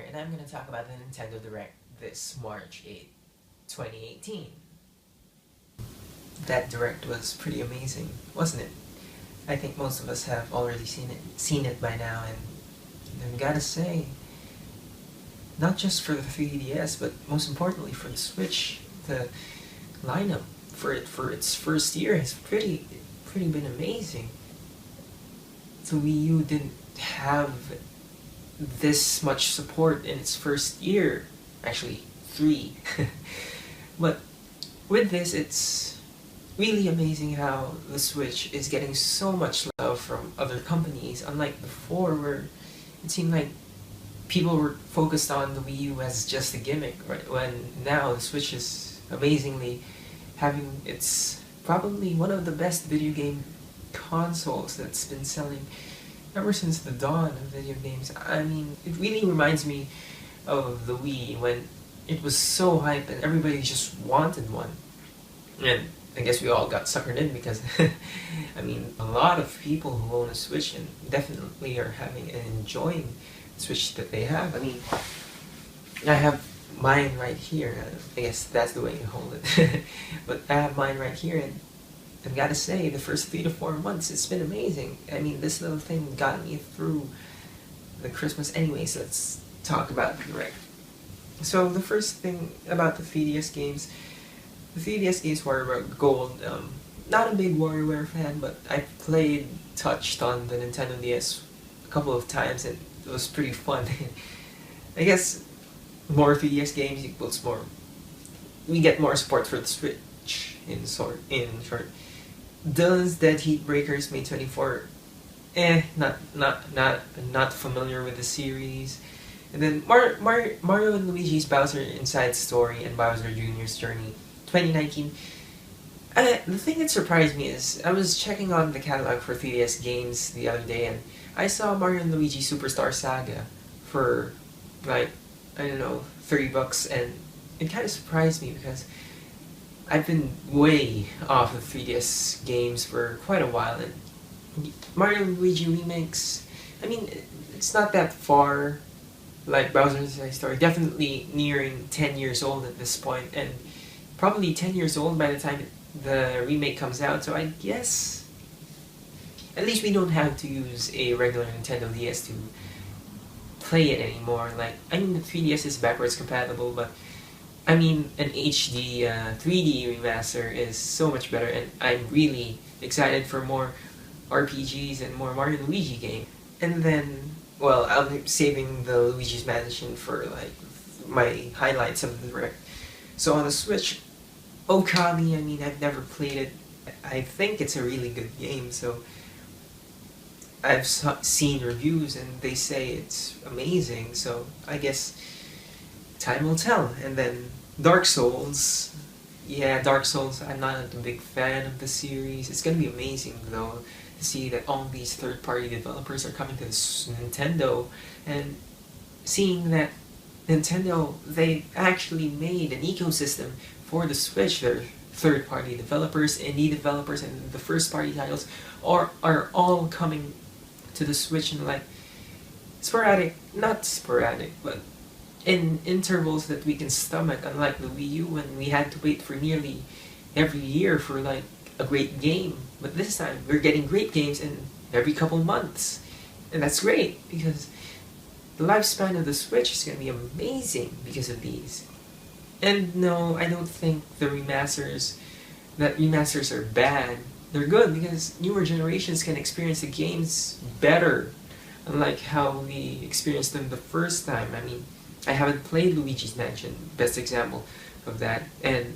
and I'm going to talk about the Nintendo Direct this March 8th, 2018. That Direct was pretty amazing, wasn't it? I think most of us have already seen it by now, and I've gotta say, not just for the 3DS, but most importantly for the Switch, the lineup for its first year has pretty been amazing. The Wii U didn't have this much support in its first year, actually 3. But with this, it's really amazing how the Switch is getting so much love from other companies, unlike before where it seemed like people were focused on the Wii U as just a gimmick, right? When now the Switch is amazingly having its probably one of the best video game consoles that's been selling ever since the dawn of video games. I mean, it really reminds me of the Wii when it was so hyped and everybody just wanted one. And I guess we all got suckered in because, I mean, a lot of people who own a Switch and definitely are having and enjoying the Switch that they have. I mean, I have mine right here. I guess that's the way you hold it. But I have mine right here, and I've got to say, the first 3 to 4 months, it's been amazing. I mean, this little thing got me through the Christmas anyways. Let's talk about the Direct. So the first thing about the 3DS games, the 3DS games were Gold. Not a big WarioWare fan, but I touched on the Nintendo DS a couple of times, and it was pretty fun. I guess more 3DS games equals more. We get more support for the Switch in short. Dylan's Dead Heat Breakers May 24. Not familiar with the series. And then Mario and Luigi's Bowser Inside Story and Bowser Jr.'s Journey 2019. The thing that surprised me is I was checking on the catalog for 3DS games the other day, and I saw Mario and Luigi Superstar Saga for like, I don't know, $30, and it kind of surprised me because I've been way off of 3DS games for quite a while, and Mario and Luigi remakes, I mean, it's not that far like Bowser's Inside Story, definitely nearing 10 years old at this point, and probably 10 years old by the time the remake comes out, so I guess at least we don't have to use a regular Nintendo DS to play it anymore. Like, I mean, the 3DS is backwards compatible, but I mean, an HD 3D remaster is so much better, and I'm really excited for more RPGs and more Mario and Luigi game. And then, well, I'm saving the Luigi's Mansion for like my highlights of the Direct. So on the Switch, Okami, I mean, I've never played it. I think it's a really good game, so I've seen reviews and they say it's amazing, so I guess time will tell. And then Dark Souls. Yeah, Dark Souls, I'm not a big fan of the series. It's gonna be amazing though to see that all these third-party developers are coming to Nintendo, and seeing that Nintendo, they actually made an ecosystem for the Switch. Their third-party developers, indie developers, and the first-party titles are all coming to the Switch in like not sporadic, but in intervals that we can stomach, unlike the Wii U when we had to wait for nearly every year for like a great game. But this time we're getting great games in every couple months, and that's great because the lifespan of the Switch is going to be amazing because of these. And no, I don't think the remasters are bad. They're good because newer generations can experience the games better, unlike how we experienced them the first time. I mean, I haven't played Luigi's Mansion, best example of that, and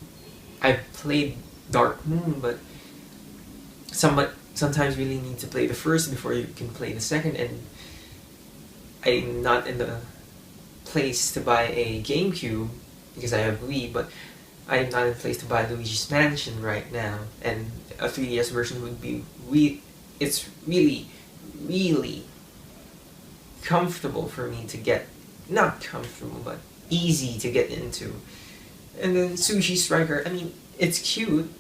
I've played Dark Moon, but sometimes really need to play the first before you can play the second, and I'm not in the place to buy a GameCube because I have Wii, but I'm not in place to buy Luigi's Mansion right now, and a 3DS version would be it's really, really comfortable for me to get, not comfortable, but easy to get into. And then Sushi Striker, I mean, it's cute,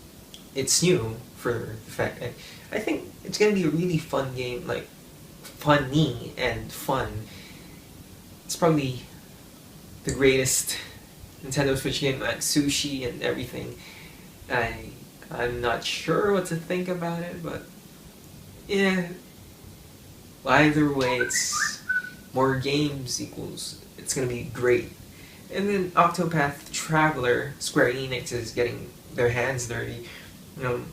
it's new for the fact, and I think it's gonna be a really fun game, like funny and fun. It's probably the greatest Nintendo Switch game, like Sushi and everything. I I'm not sure what to think about it, but yeah. Either way, it's more games equals it's gonna be great. And then Octopath Traveler, Square Enix is getting their hands dirty. Um,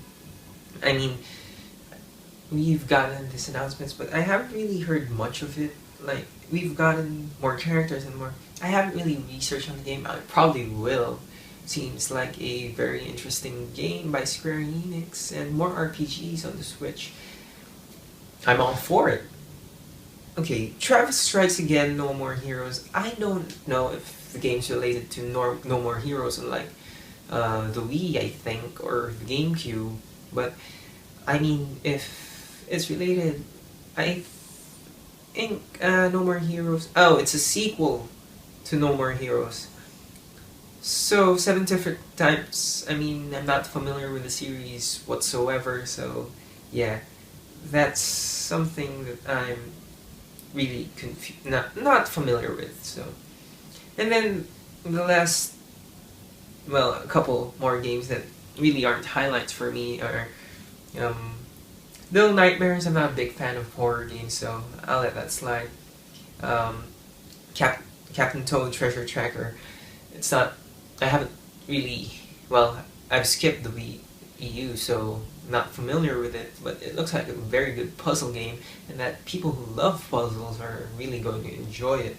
I mean, we've gotten these announcements, but I haven't really heard much of it. Like, we've gotten more characters and more. I haven't really researched on the game. I probably will. Seems like a very interesting game by Square Enix and more RPGs on the Switch. I'm all for it. Okay, Travis Strikes Again, No More Heroes. I don't know if the game's related to No More Heroes, unlike the Wii, I think, or the GameCube. But I mean, if it's related, I think No More Heroes. Oh, it's a sequel to No More Heroes. So, seven different types. I mean, I'm not familiar with the series whatsoever, so yeah, that's something that I'm really not familiar with. So, and then the last, well, a couple more games that really aren't highlights for me are um, Little Nightmares. I'm not a big fan of horror games, so I'll let that slide. Um, Captain Toad Treasure Tracker. It's not. I haven't really. Well, I've skipped the Wii EU, so not familiar with it. But it looks like a very good puzzle game, and that people who love puzzles are really going to enjoy it.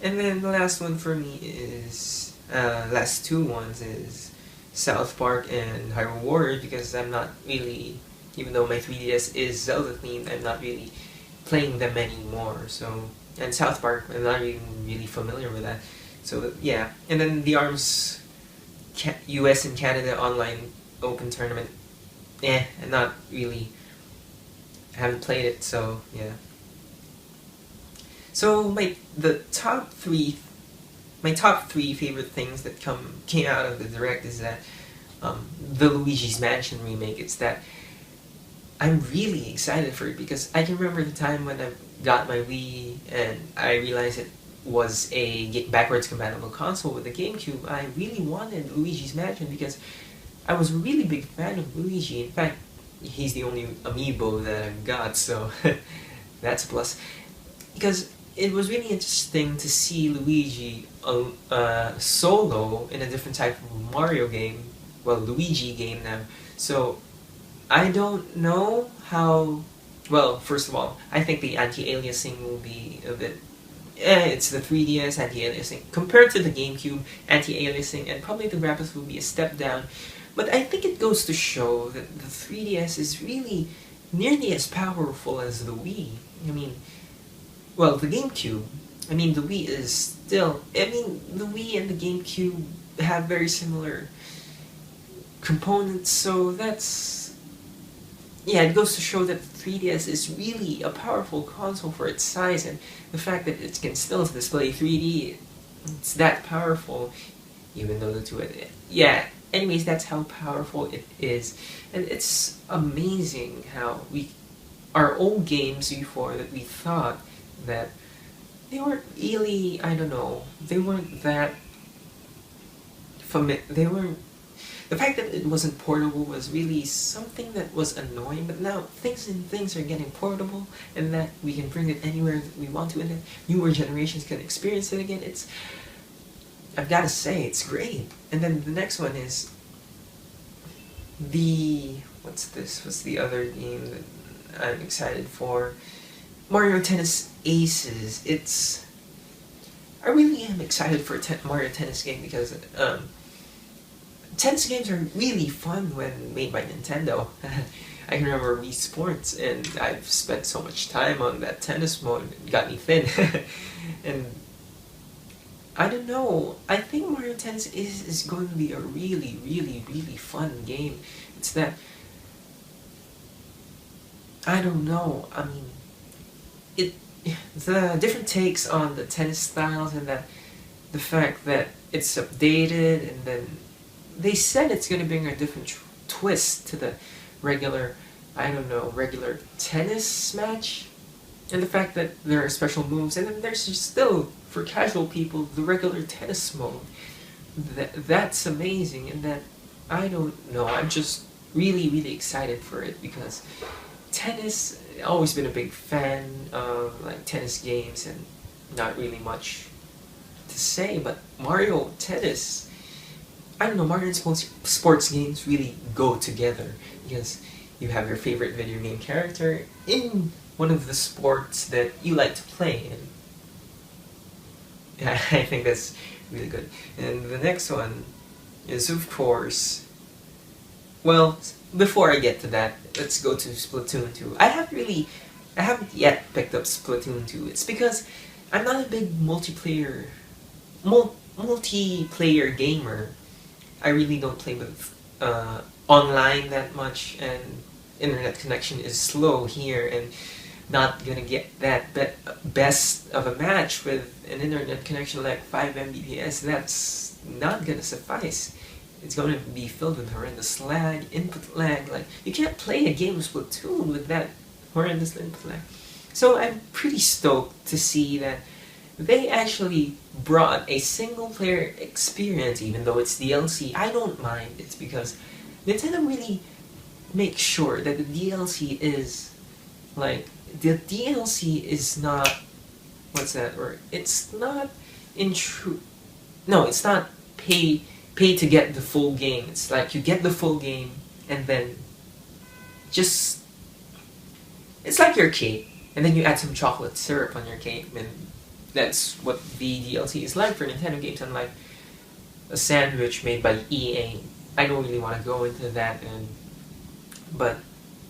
And then the last one for me is last two ones is South Park and Hyrule Warriors, because I'm not really, even though my 3DS is Zelda themed, I'm not really playing them anymore. So, and South Park, I'm not even really familiar with that. So yeah, and then the ARMS US and Canada online open tournament. I'm not really, I haven't played it, so yeah. So my top three favorite things that came out of the direct is that the Luigi's Mansion remake. It's that I'm really excited for it because I can remember the time when I got my Wii and I realized it was a backwards compatible console with the GameCube. I really wanted Luigi's Mansion because I was a really big fan of Luigi. In fact, he's the only amiibo that I've got, so that's a plus. Because it was really interesting to see Luigi solo in a different type of Mario game, well, Luigi game now. So I don't know how. Well, first of all, I think the anti-aliasing will be a bit. It's the 3DS anti-aliasing compared to the GameCube anti-aliasing, and probably the graphics will be a step down. But I think it goes to show that the 3DS is really nearly as powerful as the Wii. I mean, well, the GameCube. I mean, the Wii is still. I mean, the Wii and the GameCube have very similar components, so that's. Yeah, it goes to show that the 3DS is really a powerful console for its size, and the fact that it can still display 3D, it's that powerful, even though the two. Yeah. Anyways, that's how powerful it is, and it's amazing how our old games before that we thought that they weren't really, I don't know, they weren't that they weren't, the fact that it wasn't portable was really something that was annoying, but now things are getting portable, and that we can bring it anywhere that we want to, and that newer generations can experience it again. I've got to say, it's great. And then the next one is what's this? What's the other game that I'm excited for? Mario Tennis Aces. I really am excited for a Mario Tennis game because tennis games are really fun when made by Nintendo. I can remember Wii Sports, and I've spent so much time on that tennis mode. It got me thin. And I don't know. I think Mario Tennis is going to be a really, really, really fun game. It's that. I don't know. I mean, the different takes on the tennis styles, and that the fact that it's updated, and then they said it's going to bring a different twist to the regular, I don't know, regular tennis match, and the fact that there are special moves, and then there's still for casual people, the regular tennis mode. That's amazing, and that, I don't know, I'm just really excited for it, because tennis, I've always been a big fan of like tennis games, and not really much to say, but Mario Tennis, I don't know, Mario and sports games really go together, because you have your favorite video game character in one of the sports that you like to play, and yeah, I think that's really good. And the next one is, of course, well, before I get to that, let's go to Splatoon 2. I haven't yet picked up Splatoon 2. It's because I'm not a big multiplayer gamer. I really don't play with online that much, and internet connection is slow here, and not gonna get that best of a match with an internet connection like 5 Mbps. That's not gonna suffice. It's gonna be filled with horrendous lag, input lag. Like, you can't play a game of Splatoon with that horrendous input lag. So I'm pretty stoked to see that they actually brought a single player experience, even though it's DLC. I don't mind. It's because Nintendo really makes sure that the DLC is like, the DLC is not, what's that word? It's not no, it's not pay to get the full game. It's like you get the full game, and then just, it's like your cake, and then you add some chocolate syrup on your cake, and that's what the DLC is like for Nintendo games, unlike a sandwich made by EA. I don't really want to go into that, but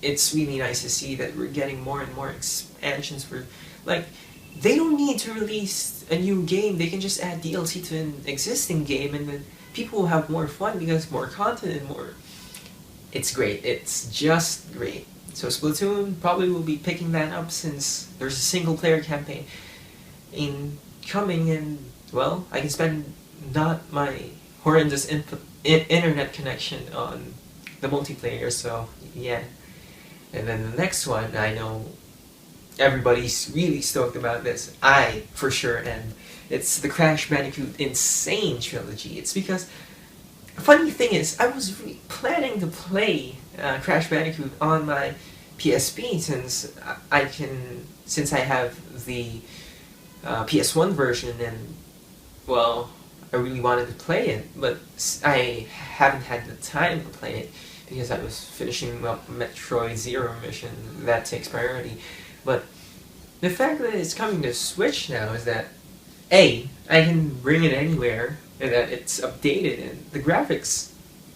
it's really nice to see that we're getting more and more expansions for, like, they don't need to release a new game, they can just add DLC to an existing game, and then people will have more fun because more content and more. It's great. It's just great. So Splatoon probably will be picking that up, since there's a single player campaign coming, and well, I can spend not my horrendous internet connection on the multiplayer, so yeah. And then the next one, I know everybody's really stoked about this. I, for sure, and it's the Crash Bandicoot N. Sane Trilogy. It's because, funny thing is, I was planning to play Crash Bandicoot on my PSP, since I have the PS1 version, and well, I really wanted to play it, but I haven't had the time to play it because I was finishing up Metroid Zero Mission. That takes priority. But the fact that it's coming to Switch now is that, A, I can bring it anywhere, and that it's updated, and the graphics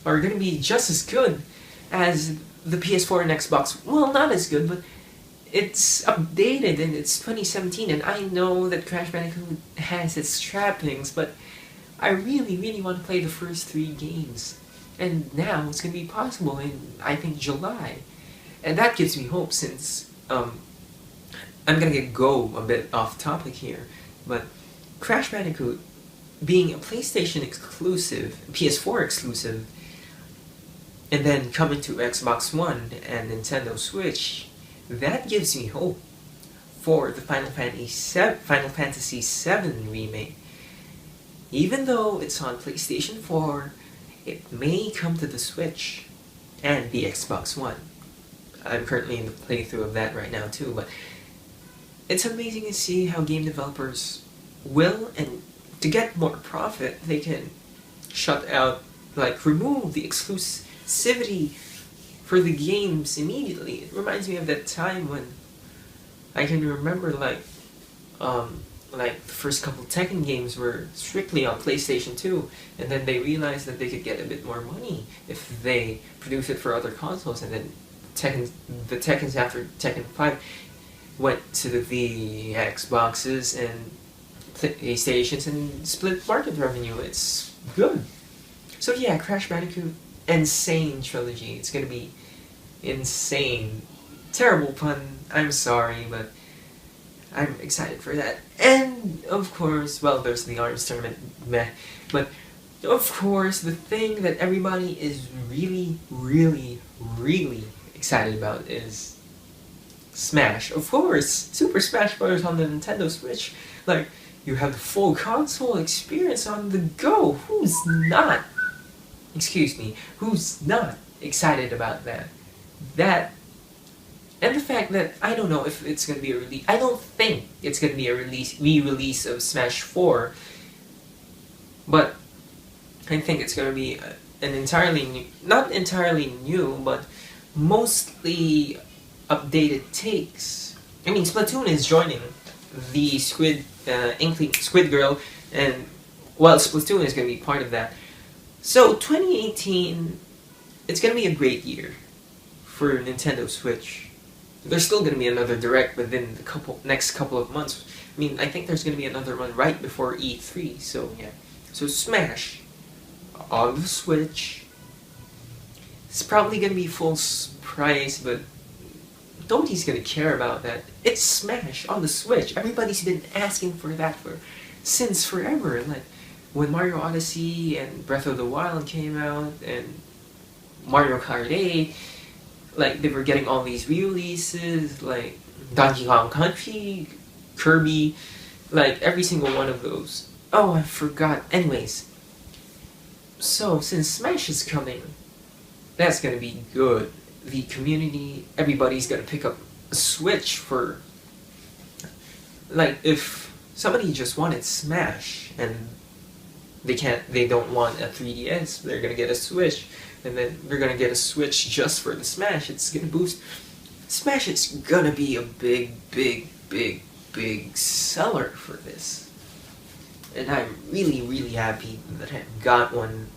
are going to be just as good as the PS4 and Xbox. Well, not as good, but it's updated, and it's 2017, and I know that Crash Bandicoot has its trappings, but I really want to play the first 3 games. And now it's going to be possible in, I think, July. And that gives me hope, since I'm going to go a bit off topic here, but Crash Bandicoot being a PlayStation exclusive, PS4 exclusive, and then coming to Xbox One and Nintendo Switch, that gives me hope for the Final Fantasy VII remake. Even though it's on PlayStation 4, it may come to the Switch and the Xbox One. I'm currently in the playthrough of that right now too, but it's amazing to see how game developers will, and to get more profit, they can shut out, like, remove the exclusivity for the games immediately. It reminds me of that time when I can remember, like the first couple Tekken games were strictly on PlayStation 2, and then they realized that they could get a bit more money if they produce it for other consoles, and then the Tekkens after Tekken 5 went to the Xboxes and PlayStations and split market revenue. It's good. So yeah, Crash Bandicoot N. Sane Trilogy. It's gonna be insane. Terrible pun, I'm sorry, but I'm excited for that. And, of course, well, there's the ARMS tournament, meh. But, of course, the thing that everybody is really excited about is Smash. Of course, Super Smash Bros. On the Nintendo Switch. Like, You have the full console experience on the go. Who's not? Excuse me. Who's not excited about that? That and the fact that I don't know if it's gonna be a release. I don't think it's gonna be a re-release of Smash 4, but I think it's gonna be an entirely new, not entirely new, but mostly updated takes. I mean, Splatoon is joining the Inkling Squid Girl, and well, Splatoon is gonna be part of that. So 2018, it's gonna be a great year for Nintendo Switch. There's still gonna be another Direct within the next couple of months. I mean, I think there's gonna be another one right before E3. So yeah, so Smash on the Switch. It's probably gonna be full price, but nobody's gonna care about that. It's Smash on the Switch. Everybody's been asking for that since forever. Like when Mario Odyssey and Breath of the Wild came out, and Mario Kart 8, like they were getting all these re-releases, like Donkey Kong Country, Kirby, like every single one of those. Oh, I forgot. Anyways, so since Smash is coming, that's gonna be good. The community, everybody's gonna pick up a Switch for, like, if somebody just wanted Smash and they don't want a 3DS, they're gonna get a Switch, and then they're gonna get a Switch just for the Smash. It's gonna boost. Smash is gonna be a big seller for this. And I'm really happy that I got one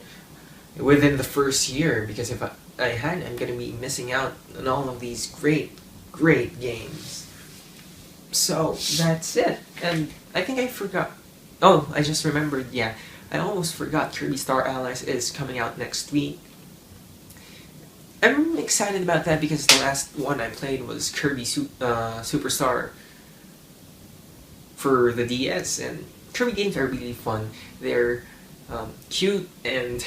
within the first year, because if I hadn't, I'm gonna be missing out on all of these great games. So that's it. And I think I forgot. Oh, I just remembered. Yeah, I almost forgot. Kirby Star Allies is coming out next week. I'm excited about that because the last one I played was Kirby Superstar for the DS, and Kirby games are really fun. They're cute, and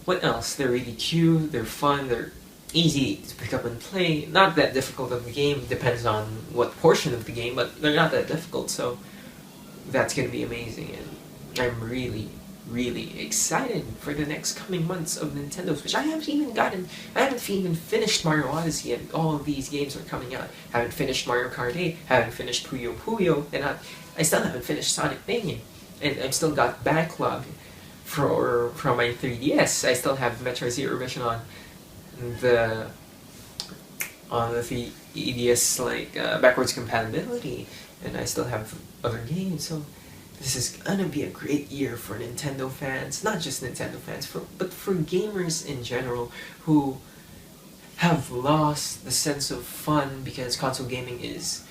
what else? They're really cute, they're fun, they're easy to pick up and play. Not that difficult of the game, depends on what portion of the game, but they're not that difficult, so that's gonna be amazing, and I'm really excited for the next coming months of Nintendo Switch. I haven't even finished Mario Odyssey, and all of these games are coming out. Haven't finished Mario Kart 8, haven't finished Puyo Puyo, and I still haven't finished Sonic Mania, and I've still got backlog from my 3DS. I still have Metro Zero Mission on the 3DS, like backwards compatibility, and I still have other games. So this is gonna be a great year for Nintendo fans, not just Nintendo fans, but for gamers in general who have lost the sense of fun because console gaming is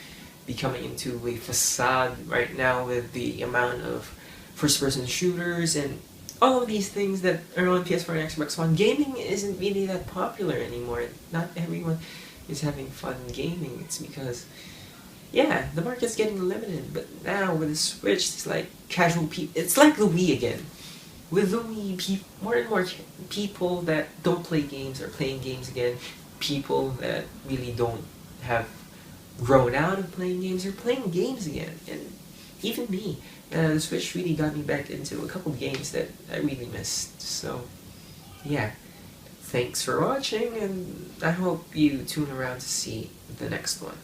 becoming into a facade right now with the amount of first-person shooters and all of these things that are on PS4 and Xbox One. Gaming isn't really that popular anymore. Not everyone is having fun gaming. It's because, yeah, the market's getting limited, but now with the Switch, it's like casual people. It's like the Wii again. With the Wii, more and more people that don't play games are playing games again. People that really don't have grown out of playing games are playing games again. And even me, the Switch really got me back into a couple games that I really missed. So, yeah. Thanks for watching, and I hope you tune around to see the next one.